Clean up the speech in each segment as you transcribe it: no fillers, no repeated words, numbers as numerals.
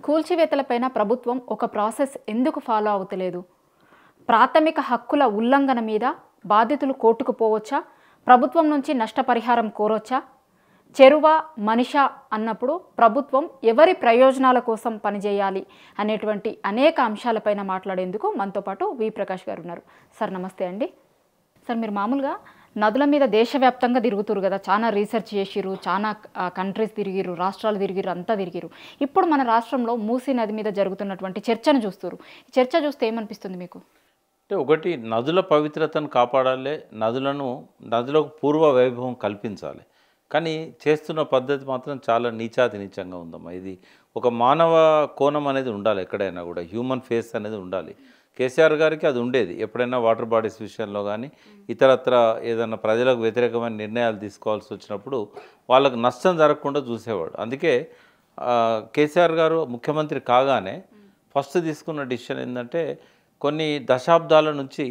కూల్చివేతలపైన ప్రభుత్వం ఒక ప్రాసెస్ ఎందుకు ఫాలో అవుతలేదు? ప్రాథమిక హక్కుల ఉల్లంఘన మీద బాధితులు కోర్టుకు పోవచ్చా? ప్రభుత్వం నుంచి నష్టపరిహారం కోరొచ్చా? చెరువ మనిషా అన్నప్పుడు ప్రభుత్వం ఎవరి ప్రయోజనాల కోసం పనిచేయాలి అనేటువంటి అనేక అంశాలపైన మాట్లాడేందుకు మనతో పాటు వి ప్రకాష్ గారు ఉన్నారు. సార్ నమస్తే అండి. సార్ మీరు మామూలుగా నదుల మీద దేశవ్యాప్తంగా తిరుగుతురు కదా, చాలా రీసెర్చ్ చేసిరు, చాలా కంట్రీస్ తిరిగిరు, రాష్ట్రాలు తిరిగిరు, అంతా తిరిగిరు. ఇప్పుడు మన రాష్ట్రంలో మూసీ నది మీద జరుగుతున్నటువంటి చర్చను చూస్తురు. చర్చ చూస్తే ఏమనిపిస్తుంది మీకు? అంటే ఒకటి, నదుల పవిత్రతను కాపాడాలి, నదులకు పూర్వ వైభవం కల్పించాలి. కానీ చేస్తున్న పద్ధతి మాత్రం చాలా నీచాతి నీచంగా ఉందమ్మా. ఇది ఒక మానవ కోణం అనేది ఉండాలి, ఎక్కడైనా కూడా హ్యూమన్ ఫేస్ అనేది ఉండాలి. కేసీఆర్ గారికి అది ఉండేది. ఎప్పుడైనా వాటర్ బాడీస్ విషయంలో కానీ ఇతరత్ర ఏదైనా ప్రజలకు వ్యతిరేకమైన నిర్ణయాలు తీసుకోవాల్సి వచ్చినప్పుడు వాళ్ళకు నష్టం జరగకుండా చూసేవాడు. అందుకే కేసీఆర్ గారు ముఖ్యమంత్రి కాగానే ఫస్ట్ తీసుకున్న డిసిషన్ ఏంటంటే, కొన్ని దశాబ్దాల నుంచి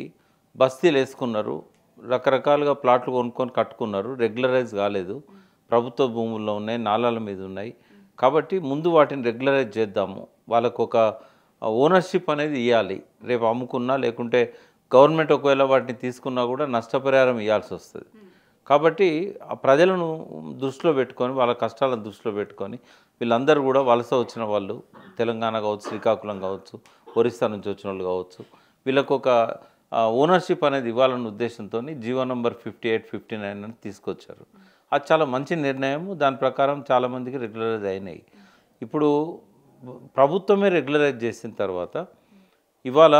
బస్తీలు వేసుకున్నారు, రకరకాలుగా ప్లాట్లు కొనుక్కొని కట్టుకున్నారు, రెగ్యులరైజ్ కాలేదు, ప్రభుత్వ భూముల్లో ఉన్నాయి, నాలాల మీద ఉన్నాయి. కాబట్టి ముందు వాటిని రెగ్యులరైజ్ చేద్దాము, వాళ్ళకు ఒక ఓనర్షిప్ అనేది ఇవ్వాలి. రేపు అమ్ముకున్నా లేకుంటే గవర్నమెంట్ ఒకవేళ వాటిని తీసుకున్నా కూడా నష్టపరిహారం ఇవ్వాల్సి వస్తుంది. కాబట్టి ఆ ప్రజలను దృష్టిలో పెట్టుకొని, వాళ్ళ కష్టాలను దృష్టిలో పెట్టుకొని వీళ్ళందరూ కూడా వలస వచ్చిన వాళ్ళు, తెలంగాణ కావచ్చు, శ్రీకాకుళం కావచ్చు, ఒరిస్సా నుంచి వచ్చిన వాళ్ళు కావచ్చు, వీళ్ళకు ఒక ఓనర్షిప్ అనేది ఇవ్వాలన్న ఉద్దేశంతో జీవో నంబర్ 58, 59 అని తీసుకొచ్చారు. అది చాలా మంచి నిర్ణయం. దాని ప్రకారం చాలామందికి రెగ్యులరైజ్ అయినాయి. ఇప్పుడు ప్రభుత్వమే రెగ్యులరైజ్ చేసిన తర్వాత ఇవాళ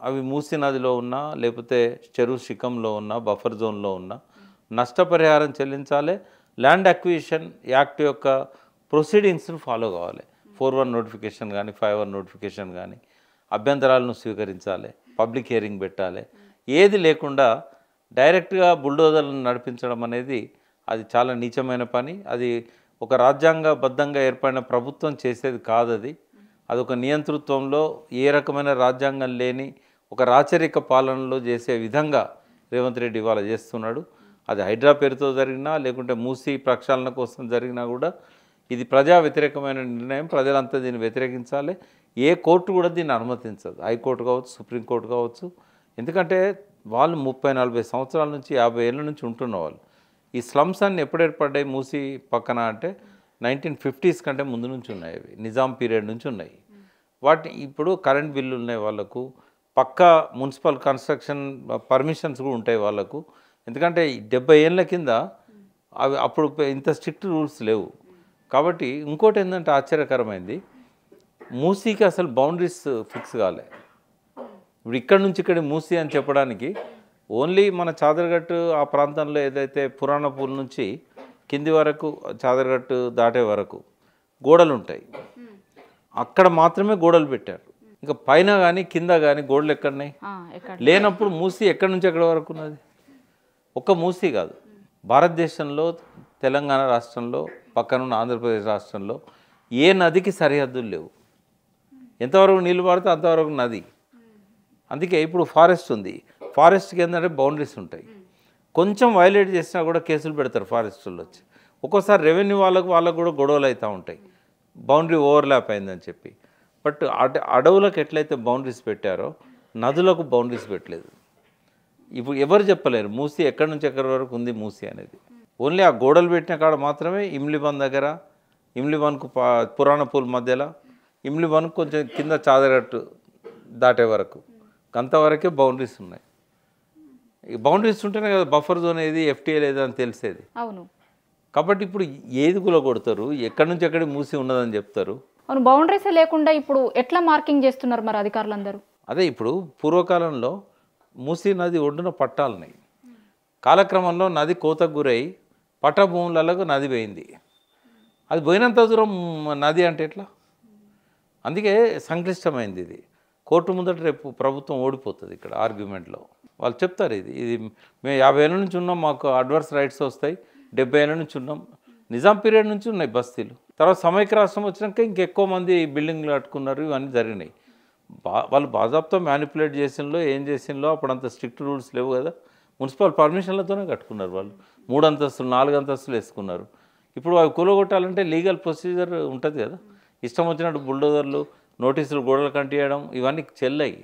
అవి మూసీ నదిలో ఉన్నా లేకపోతే చెరువు శిఖంలో ఉన్నా బఫర్ జోన్లో ఉన్నా నష్టపరిహారం చెల్లించాలి. ల్యాండ్ అక్విజిషన్ యాక్ట్ యొక్క ప్రొసీడింగ్స్ను ఫాలో కావాలి. 41 నోటిఫికేషన్ కానీ 51 నోటిఫికేషన్ కానీ అభ్యంతరాలను స్వీకరించాలి, పబ్లిక్ హియరింగ్ పెట్టాలి. ఏది లేకుండా డైరెక్ట్గా బుల్డోజర్లను నడిపించడం అనేది అది చాలా నీచమైన పని. అది ఒక రాజ్యాంగబద్ధంగా ఏర్పడిన ప్రభుత్వం చేసేది కాదు. అది ఒక నియంతృత్వంలో ఏ రకమైన రాజ్యాంగం లేని ఒక రాచరిక పాలనలో చేసే విధంగా రేవంత్ రెడ్డి ఇవాళ చేస్తున్నాడు. అది హైడ్రా పేరుతో జరిగినా లేకుంటే మూసీ ప్రక్షాళన కోసం జరిగినా కూడా ఇది ప్రజా వ్యతిరేకమైన నిర్ణయం. ప్రజలంతా దీన్ని వ్యతిరేకించాలి. ఏ కోర్టు కూడా దీన్ని అనుమతించదు. హైకోర్టు కావచ్చు, సుప్రీంకోర్టు కావచ్చు. ఎందుకంటే వాళ్ళు 30-40 సంవత్సరాల నుంచి 50 ఏళ్ళ నుంచి ఉంటున్న వాళ్ళు. ఈ స్లమ్స్ అన్ని ఎప్పుడు ఏర్పడ్డాయి మూసీ పక్కన అంటే 1950s కంటే ముందు నుంచి ఉన్నాయి. అవి నిజాం పీరియడ్ నుంచి ఉన్నాయి. వాటి ఇప్పుడు కరెంట్ బిల్లులు ఉన్నాయి వాళ్ళకు, పక్కా మున్సిపల్ కన్స్ట్రక్షన్ పర్మిషన్స్ కూడా ఉంటాయి వాళ్ళకు. ఎందుకంటే 70 ఏళ్ళ కింద అవి అప్పుడు ఇంత స్ట్రిక్ట్ రూల్స్ లేవు. కాబట్టి ఇంకోటి ఏంటంటే ఆశ్చర్యకరమైంది, మూసీకి అసలు బౌండరీస్ ఫిక్స్ కాలే. ఇప్పుడు ఇక్కడ నుంచి ఇక్కడ మూసీ అని చెప్పడానికి ఓన్లీ మన చాదరగట్టు ఆ ప్రాంతంలో ఏదైతే పురాణపూల్ నుంచి కింది వరకు చాదరగట్టు దాటే వరకు గోడలు ఉంటాయి, అక్కడ మాత్రమే గోడలు పెట్టారు. ఇంకా పైన కానీ కింద కానీ గోడలు ఎక్కడున్నాయి? లేనప్పుడు మూసీ ఎక్కడి నుంచి ఎక్కడి వరకు ఉన్నది? ఒక్క మూసీ కాదు, భారతదేశంలో తెలంగాణ రాష్ట్రంలో పక్కనున్న ఆంధ్రప్రదేశ్ రాష్ట్రంలో ఏ నదికి సరిహద్దులు లేవు. ఎంతవరకు నీళ్ళు పడితే అంతవరకు నది. అందుకే ఇప్పుడు ఫారెస్ట్ ఉంది, ఫారెస్ట్కి ఏంటంటే బౌండరీస్ ఉంటాయి. కొంచెం వైలేట్ చేసినా కూడా కేసులు పెడతారు ఫారెస్ట్లో వచ్చి. ఒక్కోసారి రెవెన్యూ వాళ్ళకు కూడా గొడవలు అవుతూ ఉంటాయి, బౌండరీ ఓవర్లాప్ అయిందని చెప్పి. బట్ అడవులకు ఎట్లయితే బౌండరీస్ పెట్టారో నదులకు బౌండరీస్ పెట్టలేదు. ఇప్పుడు ఎవరు చెప్పలేరు మూసీ ఎక్కడి నుంచి ఎక్కడి వరకు ఉంది మూసీ అనేది. ఓన్లీ ఆ గోడలు పెట్టిన కాడ మాత్రమే ఇమ్లిబన్ దగ్గర, ఇమ్లిబన్కు పురాణపూల్ మధ్యలో, ఇమ్లిబన్కు కొంచెం కింద చాదరట్టు దాటే వరకు అంతవరకే బౌండరీస్ ఉన్నాయి. ఈ బౌండరీస్ ఉంటేనే కదా బఫర్ జోన్ ఏది, ఎఫ్టీఏ లేదని తెలిసేది. అవును. కాబట్టి ఇప్పుడు ఏది కూడా కొడతారు, ఎక్కడి నుంచి ఎక్కడికి మూసి ఉన్నదని చెప్తారు. అవును, బౌండరీసే లేకుండా ఇప్పుడు ఎట్లా మార్కింగ్ చేస్తున్నారు మరి అధికారులందరూ? అదే ఇప్పుడు పూర్వకాలంలో మూసీ నది ఒడ్డున పట్టాలున్నాయి. కాలక్రమంలో నది కోతకు గురై పట్టభూములకు నది పోయింది. అది పోయినంత దూరం నది అంటే ఎట్లా? అందుకే సంక్లిష్టమైంది ఇది. కోర్టు ముందట రేపు ప్రభుత్వం ఓడిపోతుంది ఇక్కడ ఆర్గ్యుమెంట్లో. వాళ్ళు చెప్తారు ఇది మేము 50 ఏళ్ళ నుంచి ఉన్నాం, మాకు అడ్వర్స్ రైట్స్ వస్తాయి, 70 ఏళ్ళ నుంచి ఉన్నాం. నిజాం పీరియడ్ నుంచి ఉన్నాయి బస్తీలు. తర్వాత సమైక్య రాష్ట్రం వచ్చినాక ఇంకెక్కువ మంది బిల్డింగ్లు కట్టుకున్నారు, ఇవన్నీ జరిగినాయి. వాళ్ళు బాజాబ్తో మ్యానిపులేట్ చేసినలో ఏం చేసినలో అప్పుడు అంత స్ట్రిక్ట్ రూల్స్ లేవు కదా. మున్సిపల్ పర్మిషన్లతోనే కట్టుకున్నారు వాళ్ళు. 3 అంతస్తులు 4 అంతస్తులు వేసుకున్నారు. ఇప్పుడు అవి కూలగొట్టాలంటే లీగల్ ప్రొసీజర్ ఉంటుంది కదా. ఇష్టం వచ్చినట్టు బుల్డోజర్లు నోటీసులు గోడలు కంటియడం ఇవన్నీ చెల్లయి.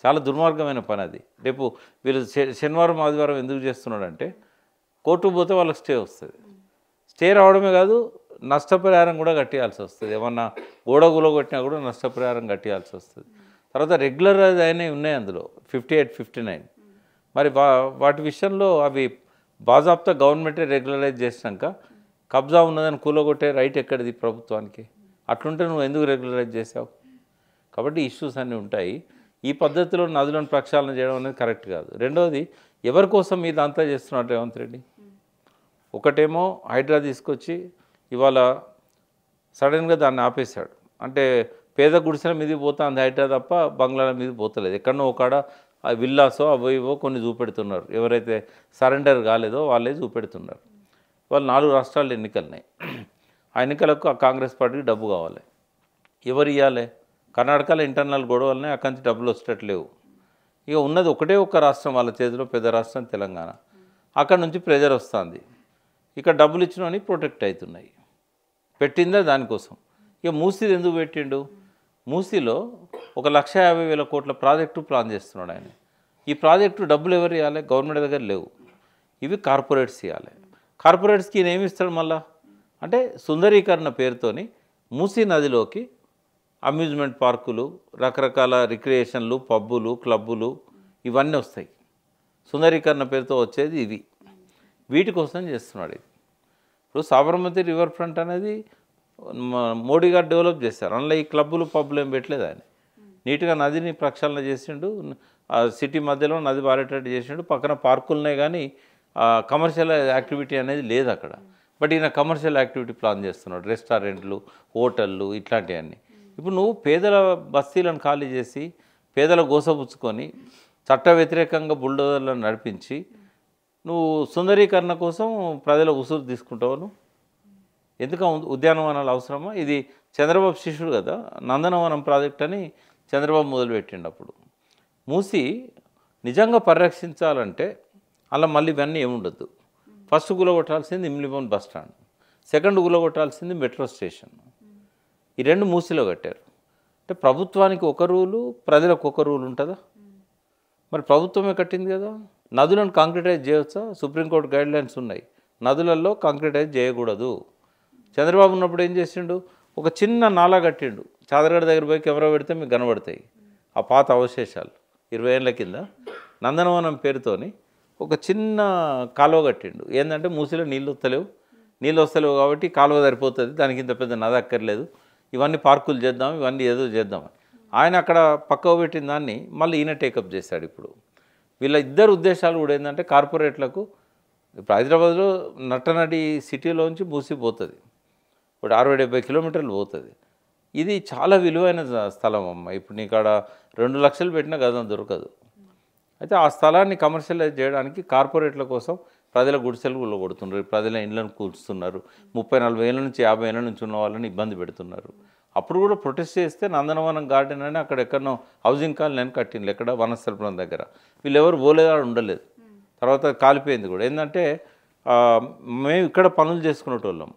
చాలా దుర్మార్గమైన పని అది. రేపు వీళ్ళు శనివారం ఆదివారం ఎందుకు చేస్తున్నాడంటే కోర్టుకు పోతే వాళ్ళకి స్టే వస్తుంది. స్టే రావడమే కాదు, నష్టపరిహారం కూడా కట్టియాల్సి వస్తుంది. ఏమన్నా గోడ కూలగొట్టినా కూడా నష్టపరిహారం కట్టియాల్సి వస్తుంది. తర్వాత రెగ్యులర్ అయినవి ఉన్నాయి అందులో 58, 59. మరి వాటి విషయంలో అవి బాజాప్తా గవర్నమెంటే రెగ్యులరైజ్ చేసినాక కబ్జా ఉన్నదని కూలగొట్టే రైట్ ఎక్కడిది ప్రభుత్వానికి? అట్లుంటే నువ్వు ఎందుకు రెగ్యులరైజ్ చేసావు? కాబట్టి ఇష్యూస్ అన్నీ ఉంటాయి. ఈ పద్ధతిలో నదులను ప్రక్షాళన చేయడం అనేది కరెక్ట్ కాదు. రెండవది, ఎవరి కోసం ఇదంతా చేస్తున్నట్టు రేవంత్ రెడ్డి? ఒకటేమో హైడ్రా తీసుకొచ్చి ఇవాళ సడన్గా దాన్ని ఆపేశాడు. అంటే పేద గుడిసెల మీదకి పోతుంది హైడ్రా తప్ప బంగ్లాల మీద పోతలేదు. ఎక్కడనో ఒకడ విల్లాసో అవో కొన్ని చూపెడుతున్నారు. ఎవరైతే సరెండర్ కాలేదో వాళ్ళే చూపెడుతున్నారు. వాళ్ళు 4 రాష్ట్రాల్లో ఎన్నికలున్నాయి. ఆ ఎన్నికలకు ఆ కాంగ్రెస్ పార్టీకి డబ్బు కావాలి. ఎవరు ఇవ్వాలి? కర్ణాటకలో ఇంటర్నల్ గొడవలనే అక్కడి నుంచి డబ్బులు వచ్చేటట్లేవు. ఇక ఉన్నది ఒకటే ఒక్క రాష్ట్రం వాళ్ళ చేతిలో, పెద్ద రాష్ట్రం తెలంగాణ. అక్కడ నుంచి ప్రెజర్ వస్తుంది. ఇక డబ్బులు ఇచ్చినవని ప్రొటెక్ట్ అవుతున్నాయి. పెట్టిందే దానికోసం. ఇక మూసీది ఎందుకు పెట్టిండు? మూసీలో 1,50,000 కోట్ల ప్రాజెక్టు ప్లాన్ చేస్తున్నాడు ఆయన. ఈ ప్రాజెక్టు డబ్బులు ఎవరు ఇవ్వాలి? గవర్నమెంట్ దగ్గర లేవు. ఇవి కార్పొరేట్స్ ఇవ్వాలి. కార్పొరేట్స్కి ఈయన ఏమి ఇస్తాడు మళ్ళా అంటే సుందరీకరణ పేరుతోని మూసీ నదిలోకి అమ్యూజ్మెంట్ పార్కులు, రకరకాల రిక్రియేషన్లు, పబ్బులు, క్లబ్బులు ఇవన్నీ వస్తాయి. సుందరీకరణ పేరుతో వచ్చేది ఇవి. వీటి కోసం చేస్తున్నాడు ఇది. ఇప్పుడు సాబర్మతి రివర్ ఫ్రంట్ అనేది మోడీ గారు డెవలప్ చేశారు. అందులో ఈ క్లబ్బులు పబ్బులు ఏం పెట్టలేదు ఆయన. నీట్గా నదిని ప్రక్షాళన చేసిండు. సిటీ మధ్యలో నది పారేటట్టు చేసిండు. పక్కన పార్కులు ఉన్నాయి కానీ కమర్షియల్ యాక్టివిటీ అనేది లేదు అక్కడ. బట్ ఈయన కమర్షియల్ యాక్టివిటీ ప్లాన్ చేస్తున్నాడు. రెస్టారెంట్లు, హోటళ్ళు ఇట్లాంటివన్నీ. ఇప్పుడు నువ్వు పేదల బస్తీలను ఖాళీ చేసి పేదల గోసపుచ్చుకొని చట్ట వ్యతిరేకంగా బుల్డోజర్లను నడిపించి నువ్వు సుందరీకరణ కోసం ప్రజల ఉసురు తీసుకుంటావు. నువ్వు ఎందుకు ఉద్యానవనాలు అవసరమా? ఇది చంద్రబాబు శిష్యుడు కదా, నందనవనం ప్రాజెక్ట్ అని చంద్రబాబు మొదలుపెట్టిండు. అప్పుడు మూసి నిజంగా పరిరక్షించాలంటే అలా మళ్ళీ ఇవన్నీ ఏముండద్దు. ఫస్ట్ గులగొట్టాల్సింది ఇమ్లిబోన్ బస్ స్టాండ్, సెకండ్ గులగొట్టాల్సింది మెట్రో స్టేషన్. ఈ 2 మూసీలో కట్టారు. అంటే ప్రభుత్వానికి ఒక రూలు, ప్రజలకు ఒక రూలు ఉంటుందా? మరి ప్రభుత్వమే కట్టింది కదా. నదులను కాంక్రిటైజ్ చేయవచ్చా? సుప్రీంకోర్టు గైడ్లైన్స్ ఉన్నాయి. నదులలో కాంక్రిటైజ్ చేయకూడదు. చంద్రబాబు ఉన్నప్పుడు ఏం చేసిండు? ఒక చిన్న నాలా కట్టిండు. చాదరగడ దగ్గర పోయి కెమెరా పెడితే మీకు కనబడతాయి ఆ పాత అవశేషాలు. 20 ఏళ్ళ కింద నందనవనం పేరుతోని ఒక చిన్న కాలువ కట్టిండు. ఏంటంటే మూసీలో నీళ్ళు వస్తలేవు కాబట్టి కాలువ సరిపోతుంది, దానికి ఇంత పెద్ద నది అక్కర్లేదు, ఇవన్నీ పార్కులు చేద్దాం, ఇవన్నీ ఏదో చేద్దామని ఆయన అక్కడ పక్కకు పెట్టిన దాన్ని మళ్ళీ ఈయన టేకప్ చేశాడు. ఇప్పుడు వీళ్ళ ఇద్దరు ఉద్దేశాలు కూడా ఏంటంటే కార్పొరేట్లకు ఇప్పుడు హైదరాబాద్లో నట్టనడి సిటీలోంచి మూసిపోతుంది. ఇప్పుడు 60-70 కిలోమీటర్లు పోతుంది. ఇది చాలా విలువైన స్థలం అమ్మ. ఇప్పుడు నీకు ఆడ 2 లక్షలు పెట్టినా గజం దొరకదు. అయితే ఆ స్థలాన్ని కమర్షియలైజ్ చేయడానికి కార్పొరేట్ల కోసం ప్రజల గుడిసెలు కొడుతున్నారు, ప్రజల ఇండ్లను కూల్చుతున్నారు. 30-40 ఏళ్ళ నుంచి 50 ఏళ్ళ నుంచి ఉన్న వాళ్ళని ఇబ్బంది పెడుతున్నారు. అప్పుడు కూడా ప్రొటెస్ట్ చేస్తే నందనవనం గార్డెన్ అని అక్కడ ఎక్కడనో హౌసింగ్ కాలనీ అని కట్టింది, ఎక్కడ వనస్థలపురం దగ్గర. వీళ్ళు ఎవరు పోలేదు, ఉండలేదు. తర్వాత కాలిపోయింది కూడా. ఏంటంటే మేము ఇక్కడ పనులు చేసుకునేటోళ్ళం,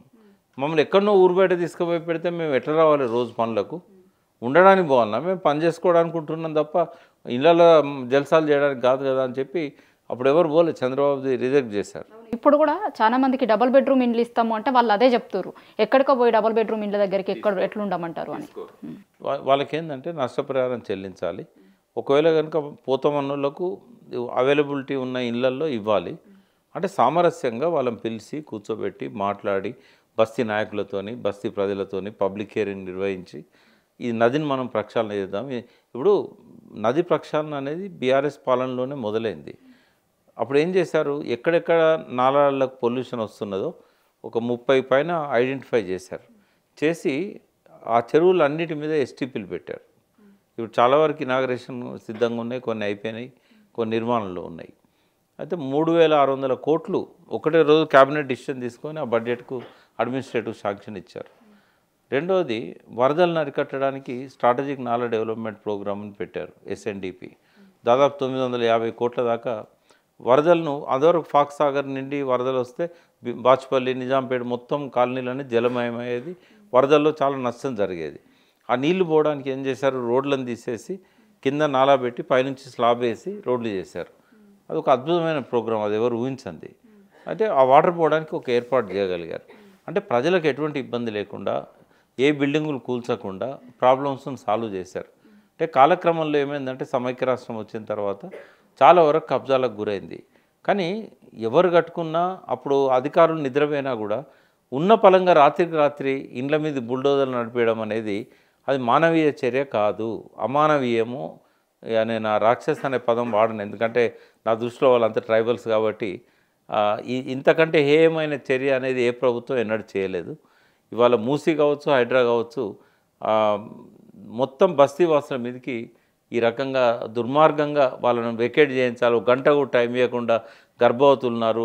మమ్మల్ని ఎక్కడనో ఊరు బయట తీసుకుపోయి పెడితే మేము ఎట్లా రావాలి రోజు పనులకు? ఉండడానికి పోవాలన్నా? మేము పని చేసుకోవడానికి ఉంటున్నాం తప్ప ఇళ్ళలో జల్సాలు చేయడానికి కాదు కదా అని చెప్పి అప్పుడు ఎవరు పోలేదు. చంద్రబాబుది రిజెక్ట్ చేశారు. ఇప్పుడు కూడా చాలా మందికి డబుల్ బెడ్రూమ్ ఇండ్లు ఇస్తాము అంటే వాళ్ళు అదే చెప్తారు, ఎక్కడికో పోయి డబుల్ బెడ్రూమ్ ఇండ్ల దగ్గరికి ఎట్లుండమంటారు అని. వాళ్ళకి ఏంటంటే నష్టపరిహారం చెల్లించాలి. ఒకవేళ కనుక పోతామన్నోళ్ళకు అవైలబిలిటీ ఉన్న ఇళ్ళల్లో ఇవ్వాలి. అంటే సామరస్యంగా వాళ్ళని పిలిచి కూర్చోబెట్టి మాట్లాడి బస్తీ నాయకులతోని, బస్తీ ప్రజలతోని పబ్లిక్ హియరింగ్ నిర్వహించి ఈ నదిని మనం ప్రక్షాళన చేద్దాం. ఇప్పుడు నది ప్రక్షాళన అనేది బీఆర్ఎస్ పాలనలోనే మొదలైంది. అప్పుడు ఏం చేశారు? ఎక్కడెక్కడ నాలాలకు పొల్యూషన్ వస్తున్నదో ఒక 30 పైన ఐడెంటిఫై చేశారు. చేసి ఆ చెరువులన్నిటి మీద ఎస్టీపీలు పెట్టారు. ఇప్పుడు చాలా వరకు ఇనాగరేషన్ సిద్ధంగా ఉన్నాయి, కొన్ని అయిపోయినాయి, కొన్ని నిర్మాణంలో ఉన్నాయి. అయితే 3,600 కోట్లు ఒకటే రోజు క్యాబినెట్ డిసిషన్ తీసుకొని ఆ బడ్జెట్కు అడ్మినిస్ట్రేటివ్ శాంక్షన్ ఇచ్చారు. రెండవది, వరదలను అరికట్టడానికి స్ట్రాటజిక్ నాలా డెవలప్మెంట్ ప్రోగ్రామ్ని పెట్టారు, SNDP. దాదాపు 950 కోట్ల దాకా వరదలను అదవరకు ఫాక్స్ సాగర్ నుండి వరదలు వస్తే బాచుపల్లి, నిజాంపేట మొత్తం కాలనీలన్నీ జలమయమయ్యేది. వరదల్లో చాలా నష్టం జరిగేది. ఆ నీళ్లు పోవడానికి ఏం చేశారు, రోడ్లను తీసేసి కింద నాలా పెట్టి పైనుంచి స్లాబ్ వేసి రోడ్లు చేశారు. అదొక అద్భుతమైన ప్రోగ్రాం, అది ఎవరు ఊహించండి. అంటే ఆ వాటర్ పోవడానికి ఒక ఏర్పాటు చేయగలిగారు. అంటే ప్రజలకు ఎటువంటి ఇబ్బంది లేకుండా, ఏ బిల్డింగులు కూల్చకుండా ప్రాబ్లమ్స్ను సాల్వ్ చేశారు. అంటే కాలక్రమంలో ఏమైందంటే సమైక్య రాష్ట్రం వచ్చిన తర్వాత చాలా వరకు కబ్జాలకు గురైంది. కానీ ఎవరు కట్టుకున్నా అప్పుడు అధికారులు నిద్రపోయినా కూడా ఉన్న పలంగా రాత్రికి రాత్రి ఇండ్ల మీద బుల్డోజర్లు నడిపేయడం అనేది అది మానవీయ చర్య కాదు, అమానవీయము. నేను ఆ రాక్షస్ అనే పదం వాడను, ఎందుకంటే నా దృష్టిలో వాళ్ళంతా ట్రైబల్స్ కాబట్టి. ఇంతకంటే హేయమైన చర్య అనేది ఏ ప్రభుత్వం ఎన్నడూ చేయలేదు. ఇవాళ మూసీ కావచ్చు, హైడ్రా కావచ్చు, మొత్తం బస్తీ వాసుల మీదకి ఈ రకంగా దుర్మార్గంగా వాళ్ళను వెకేట్ చేయించాలి. ఒక గంట కూడా టైం ఇవ్వకుండా గర్భవతులు ఉన్నారు,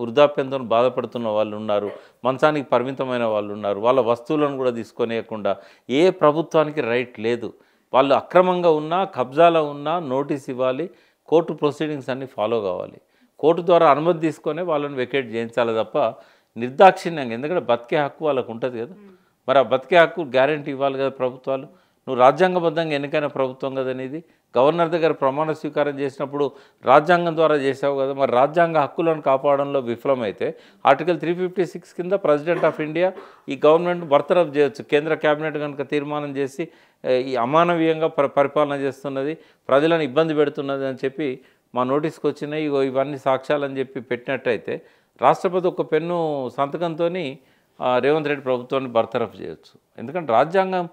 వృద్ధాప్యంతో బాధపడుతున్న వాళ్ళు ఉన్నారు, మంచానికి పరిమితమైన వాళ్ళు ఉన్నారు. వాళ్ళ వస్తువులను కూడా తీసుకొనియకుండా ఏ ప్రభుత్వానికి రైట్ లేదు. వాళ్ళు అక్రమంగా ఉన్నా, కబ్జాలో ఉన్నా నోటీస్ ఇవ్వాలి, కోర్టు ప్రొసీడింగ్స్ అన్నీ ఫాలో కావాలి. కోర్టు ద్వారా అనుమతి తీసుకొని వాళ్ళని వెకేట్ చేయించాలి తప్ప నిర్దాక్షిణ్యంగా. ఎందుకంటే బతికే హక్కు వాళ్ళకు ఉంటుంది కదా, మరి ఆ బతికే హక్కు గ్యారెంటీ ఇవ్వాలి కదా ప్రభుత్వాలు. నువ్వు రాజ్యాంగబద్ధంగా ఎన్నికైన ప్రభుత్వం కదా నీది. గవర్నర్ దగ్గర ప్రమాణ స్వీకారం చేసినప్పుడు రాజ్యాంగం ద్వారా చేసావు కదా, మరి రాజ్యాంగ హక్కులను కాపాడంలో విఫలమైతే ఆర్టికల్ 356 కింద ప్రెసిడెంట్ ఆఫ్ ఇండియా ఈ గవర్నమెంట్ బర్తరఫ్ చేయొచ్చు. కేంద్ర కేబినెట్ కనుక తీర్మానం చేసి ఈ అమానవీయంగా పరిపాలన చేస్తున్నది, ప్రజలను ఇబ్బంది పెడుతున్నది అని చెప్పి మా నోటీస్కి వచ్చినాయి, ఇవన్నీ సాక్ష్యాలని చెప్పి పెట్టినట్టయితే రాష్ట్రపతి ఒక పెన్ను సంతకంతో రేవంత్ రెడ్డి ప్రభుత్వాన్ని బర్తరఫ్ చేయొచ్చు. ఎందుకంటే రాజ్యాంగం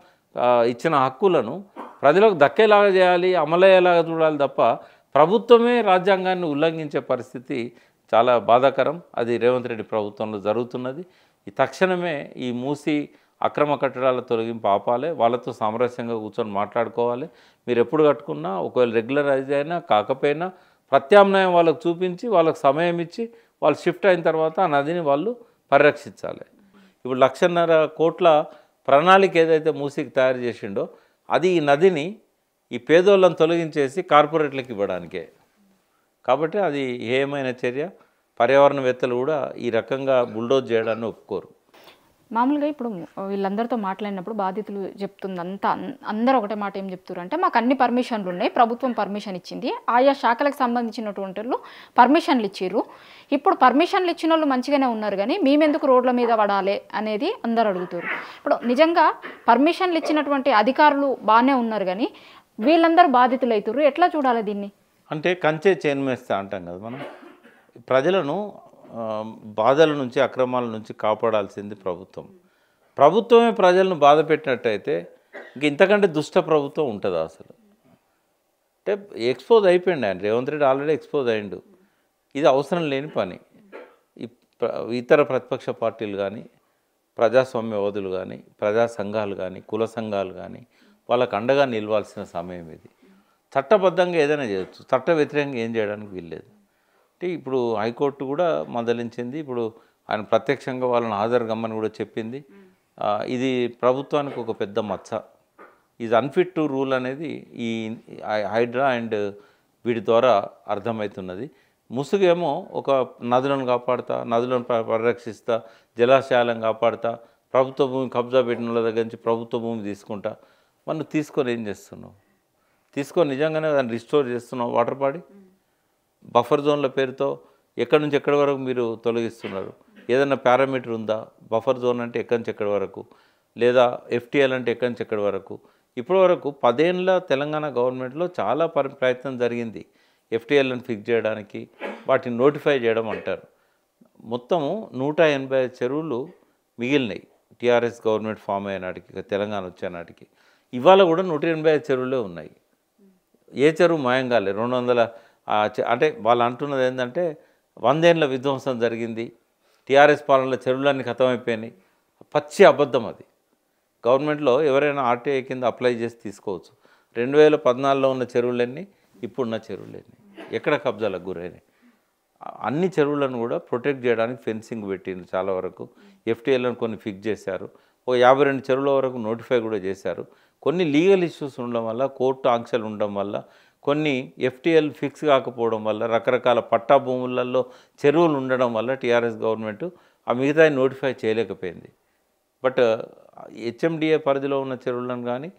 ఇచ్చిన హక్కులను ప్రజలకు దక్కేలాగా చేయాలి, అమలయ్యేలాగా చూడాలి తప్ప ప్రభుత్వమే రాజ్యాంగాన్ని ఉల్లంఘించే పరిస్థితి చాలా బాధాకరం. అది రేవంత్ రెడ్డి ప్రభుత్వంలో జరుగుతున్నది. ఈ తక్షణమే ఈ మూసి అక్రమ కట్టడాల తొలగింపు ఆపాలి, వాళ్ళతో సామరస్యంగా కూర్చొని మాట్లాడుకోవాలి. మీరు ఎప్పుడు కట్టుకున్నా ఒకవేళ రెగ్యులరైజ్ అయినా కాకపోయినా ప్రత్యామ్నాయం వాళ్ళకు చూపించి వాళ్ళకు సమయం ఇచ్చి వాళ్ళు షిఫ్ట్ అయిన తర్వాత ఆ నదిని వాళ్ళు పరిరక్షించాలి. ఇప్పుడు 1.5 కోట్ల ప్రణాళిక ఏదైతే మూసికి తయారు చేసిండో అది ఈ నదిని ఈ పేదోళ్ళని తొలగించేసి కార్పొరేట్లకు ఇవ్వడానికే. కాబట్టి అది ఏమైన చర్య. పర్యావరణవేత్తలు కూడా ఈ రకంగా బుల్డోజ్ చేయడాన్ని ఒప్పుకోరు. మామూలుగా ఇప్పుడు వీళ్ళందరితో మాట్లాడినప్పుడు బాధితులు చెప్తుంది అందరూ ఒకటే మాట ఏం చెప్తారు అంటే, మాకు అన్ని పర్మిషన్లు ఉన్నాయి, ప్రభుత్వం పర్మిషన్ ఇచ్చింది, ఆయా శాఖలకు సంబంధించినటువంటి వాళ్ళు పర్మిషన్లు ఇచ్చిర్రు, ఇప్పుడు పర్మిషన్లు ఇచ్చిన వాళ్ళు మంచిగానే ఉన్నారు కానీ మేమెందుకు రోడ్ల మీద పడాలి అనేది అందరు అడుగుతారు. ఇప్పుడు నిజంగా పర్మిషన్లు ఇచ్చినటువంటి అధికారులు బాగానే ఉన్నారు కానీ వీళ్ళందరూ బాధితులు అవుతారు, ఎట్లా చూడాలి దీన్ని? అంటే కంచే చేన్మేస్తా అంటాం కదా మనం. ప్రజలను బాధల నుంచి, అక్రమాల నుంచి కాపాడాల్సింది ప్రభుత్వం. ప్రభుత్వమే ప్రజలను బాధ పెట్టినట్టయితే ఇంతకంటే దుష్ట ప్రభుత్వం ఉంటుందా అసలు? అంటే ఎక్స్పోజ్ అయిపోయింది ఆయన, రేవంత్ రెడ్డి ఆల్రెడీ ఎక్స్పోజ్ అయ్యిండు. ఇది అవసరం లేని పని. ఇతర ప్రతిపక్ష పార్టీలు కానీ, ప్రజాస్వామ్యవాదులు కానీ, ప్రజా సంఘాలు కానీ, కుల సంఘాలు కానీ వాళ్ళకు అండగా నిలవాల్సిన సమయం ఇది. చట్టబద్ధంగా ఏదైనా చేయొచ్చు, చట్ట వ్యతిరేకంగా ఏం చేయడానికి వీల్లేదు. అంటే ఇప్పుడు హైకోర్టు కూడా మందలించింది. ఇప్పుడు ఆయన ప్రత్యక్షంగా వాళ్ళని హాజరు గమ్మని కూడా చెప్పింది. ఇది ప్రభుత్వానికి ఒక పెద్ద మచ్చ. ఇది అన్ఫిట్ టు రూల్ అనేది ఈ హైడ్రా అండ్ వీటి ద్వారా అర్థమవుతున్నది. ముసుగేమో ఒక నదులను కాపాడుతా, నదులను పరిరక్షిస్తా, జలాశయాలను కాపాడుతా, ప్రభుత్వ భూమి కబ్జా పెట్టిన వాళ్ళ దగ్గర నుంచి ప్రభుత్వ భూమి తీసుకుంటా. మనం తీసుకొని ఏం చేస్తున్నావు? తీసుకొని నిజంగానే దాన్ని రిస్టోర్ చేస్తున్నావు వాటర్ బాడీ? బఫర్ జోన్ల పేరుతో ఎక్కడి నుంచి ఎక్కడి వరకు మీరు తొలగిస్తున్నారు? ఏదైనా పారామీటర్ ఉందా? బఫర్ జోన్ అంటే ఎక్కడి నుంచి ఎక్కడి వరకు, లేదా ఎఫ్టీఎల్ అంటే ఎక్కడి నుంచి ఎక్కడి వరకు? ఇప్పటి వరకు 10 ఏళ్ళ తెలంగాణ గవర్నమెంట్లో చాలా ప్రయత్నం జరిగింది ఎఫ్టీఎల్ని ఫిక్స్ చేయడానికి, వాటిని నోటిఫై చేయడం అంటారు. మొత్తము 185 చెరువులు మిగిలినాయి టీఆర్ఎస్ గవర్నమెంట్ ఫామ్ అయ్యేనాటికి, తెలంగాణ వచ్చేనాటికి. ఇవాళ కూడా 185 చెరువులే ఉన్నాయి. ఏ చెరువు మాయం కాలే. 200 అంటే వాళ్ళు అంటున్నది ఏంటంటే 100 ఏళ్ళ విధ్వంసం జరిగింది, టీఆర్ఎస్ పాలనలో చెరువులన్నీ ఖతమైపోయినాయి. పచ్చి అబద్ధం అది. గవర్నమెంట్లో ఎవరైనా ఆర్టీఐ కింద అప్లై చేసి తీసుకోవచ్చు. 2014లో ఉన్న చెరువులన్నీ, ఇప్పుడున్న చెరువులన్నీ ఎక్కడ కబ్జాలకు గురైనాయి. అన్ని చెరువులను కూడా ప్రొటెక్ట్ చేయడానికి ఫెన్సింగ్ పెట్టింది. చాలా వరకు ఎఫ్టీఎల్లను కొన్ని ఫిక్స్ చేశారు. ఓ 52 చెరువుల వరకు నోటిఫై కూడా చేశారు. కొన్ని లీగల్ ఇష్యూస్ ఉండడం వల్ల, కోర్టు ఆంక్షలు ఉండడం వల్ల, కొన్ని ఎఫ్టీఎల్ ఫిక్స్ కాకపోవడం వల్ల, రకరకాల పట్టా భూములలో చెరువులు ఉండడం వల్ల టీఆర్ఎస్ గవర్నమెంట్ ఆ మిగతా నోటిఫై చేయలేకపోయింది. బట్ హెచ్ఎండిఏ పరిధిలో ఉన్న చెరువులను కానీ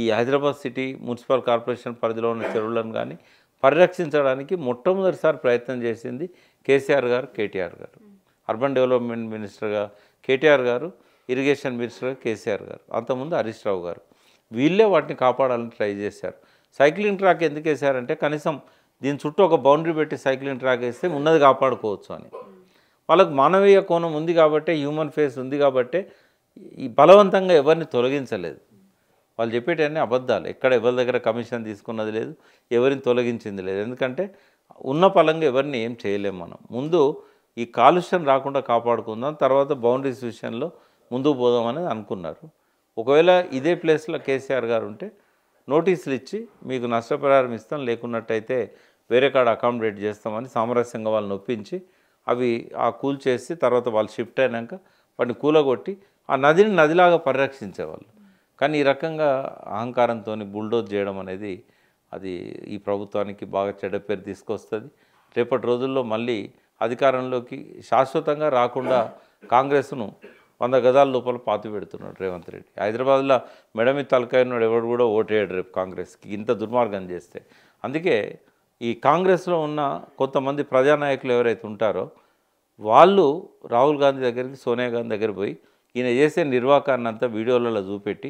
ఈ హైదరాబాద్ సిటీ మున్సిపల్ కార్పొరేషన్ పరిధిలో ఉన్న చెరువులను కానీ పరిరక్షించడానికి మొట్టమొదటిసారి ప్రయత్నం చేసింది కేసీఆర్ గారు, కేటీఆర్ గారు. అర్బన్ డెవలప్మెంట్ మినిస్టర్గా కేటీఆర్ గారు, ఇరిగేషన్ మినిస్టర్గా కేసీఆర్ గారు, అంతకుముందు హరీష్ రావు గారు. వీళ్ళే వాటిని కాపాడాలని ట్రై చేశారు. సైక్లింగ్ ట్రాక్ ఎందుకు వేశారంటే కనీసం దీని చుట్టూ ఒక బౌండరీ పెట్టి సైక్లింగ్ ట్రాక్ వేస్తే ఉన్నది కాపాడుకోవచ్చు అని. వాళ్ళకు మానవీయ కోణం ఉంది కాబట్టి, హ్యూమన్ ఫేస్ ఉంది కాబట్టి ఈ బలవంతంగా ఎవరిని తొలగించలేదు. వాళ్ళు చెప్పేటన్నీ అబద్ధాలు. ఎక్కడ ఎవరి దగ్గర కమిషన్ తీసుకున్నది లేదు, ఎవరిని తొలగించింది లేదు. ఎందుకంటే ఉన్న పలంగా ఎవరిని ఏం చేయలేము మనం. ముందు ఈ కాలుష్యం రాకుండా కాపాడుకుందాం, తర్వాత బౌండరీస్ విషయంలో ముందుకు పోదాం అనేది అనుకున్నారు. ఒకవేళ ఇదే ప్లేస్లో కేసీఆర్ గారు ఉంటే నోటీసులు ఇచ్చి మీకు నష్టపరిహారం ఇస్తాం, లేకున్నట్టయితే వేరే కాడ అకామిడేట్ చేస్తామని సామరస్యంగా వాళ్ళని ఒప్పించి అవి కూల్చేసి తర్వాత వాళ్ళు షిఫ్ట్ అయినాక వాటిని కూలగొట్టి ఆ నదిని నదిలాగా పరిరక్షించేవాళ్ళు. కానీ ఈ రకంగా అహంకారంతో బుల్డోజ్ చేయడం అనేది అది ఈ ప్రభుత్వానికి బాగా చెడ్డ పేరు తీసుకొస్తుంది. రేపటి రోజుల్లో మళ్ళీ అధికారంలోకి శాశ్వతంగా రాకుండా కాంగ్రెస్ను 100 గజాల లోపల పాతి పెడుతున్నాడు రేవంత్ రెడ్డి. హైదరాబాద్లో మెడమి తలకాయన్నాడు ఎవడు కూడా ఓటేయడు రేపు కాంగ్రెస్కి ఇంత దుర్మార్గం చేస్తే. అందుకే ఈ కాంగ్రెస్లో ఉన్న కొంతమంది ప్రజానాయకులు ఎవరైతే ఉంటారో వాళ్ళు రాహుల్ గాంధీ దగ్గరికి, సోనియా గాంధీ దగ్గర పోయి ఈయన చేసే నిర్వాకాన్ని అంతా వీడియోలలో చూపెట్టి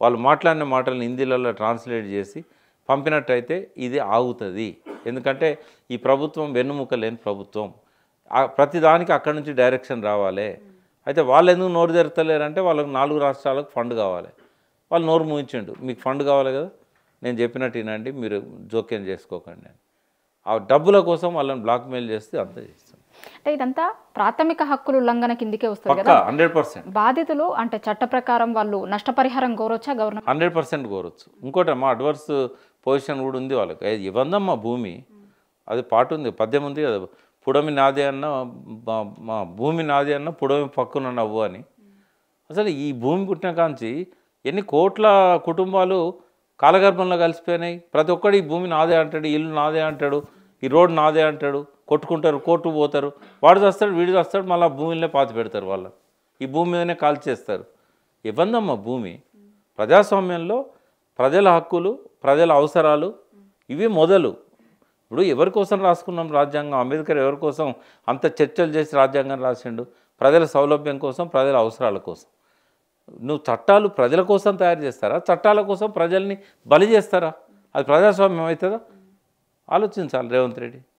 వాళ్ళు మాట్లాడిన మాటలను హిందీలలో ట్రాన్స్లేట్ చేసి పంపినట్టయితే ఇది ఆగుతుంది. ఎందుకంటే ఈ ప్రభుత్వం వెన్నుముక లేని ప్రభుత్వం. ప్రతిదానికి అక్కడి నుంచి డైరెక్షన్ రావాలి. అయితే వాళ్ళు ఎందుకు నోరు తెరతలేరంటే వాళ్ళకి 4 రాష్ట్రాలకు ఫండ్ కావాలి. వాళ్ళు నోరు మూయించిండు, మీకు ఫండ్ కావాలి కదా, నేను చెప్పినట్టు వినండి, మీరు జోక్యం చేసుకోకండి అని. ఆ డబ్బుల కోసం వాళ్ళని బ్లాక్మెయిల్ చేస్తే అంతా చేస్తాం. అంటే ఇదంతా ప్రాథమిక హక్కుల ఉల్లంఘన కిందికే వస్తుంది పక్కా కదా. 100%. బాధితులు అంటే చట్ట ప్రకారం వాళ్ళు నష్టపరిహారం కోరొచ్చా గవర్నమెంట్? 100% కోరొచ్చు. ఇంకోటి మా అడ్వర్స్ పొజిషన్ కూడా ఉంది వాళ్ళకి. ఇవ్వందమ్మా భూమి, అది పాటు ఉంది, పద్యం ఉంది కదా, పుడమి నాదే అన్న మా భూమి నాదే అన్న పుడమి పక్కున నవ్వు అని. అసలు ఈ భూమి పుట్టిన కాంచి ఎన్ని కోట్ల కుటుంబాలు కాలగర్భంలో కలిసిపోయినాయి. ప్రతి ఒక్కడు ఈ భూమి నాదే అంటాడు, ఇల్లు నాదే అంటాడు, ఈ రోడ్ నాదే అంటాడు, కొట్టుకుంటారు, కోర్టు పోతారు, వాడు చేస్తాడు, వీడు చేస్తాడు, మళ్ళీ భూమిలోనే పాతి పెడతారు. వాళ్ళ ఈ భూమి మీదనే కాల్చేస్తారు. ఇవ్వందమ్మా భూమి. ప్రజాస్వామ్యంలో ప్రజల హక్కులు, ప్రజల అవసరాలు ఇవి మొదలు. ఇప్పుడు ఎవరి కోసం రాసుకున్నాం రాజ్యాంగం? అంబేద్కర్ ఎవరి కోసం అంత చర్చలు చేసి రాజ్యాంగం రాసిండు? ప్రజల సౌలభ్యం కోసం, ప్రజల అవసరాల కోసం. నువ్వు చట్టాలు ప్రజల కోసం తయారు చేస్తారా, చట్టాల కోసం ప్రజల్ని బలి చేస్తారా? అది ప్రజాస్వామ్యం అవుతుందా? ఆలోచించాలి రేవంత్ రెడ్డి.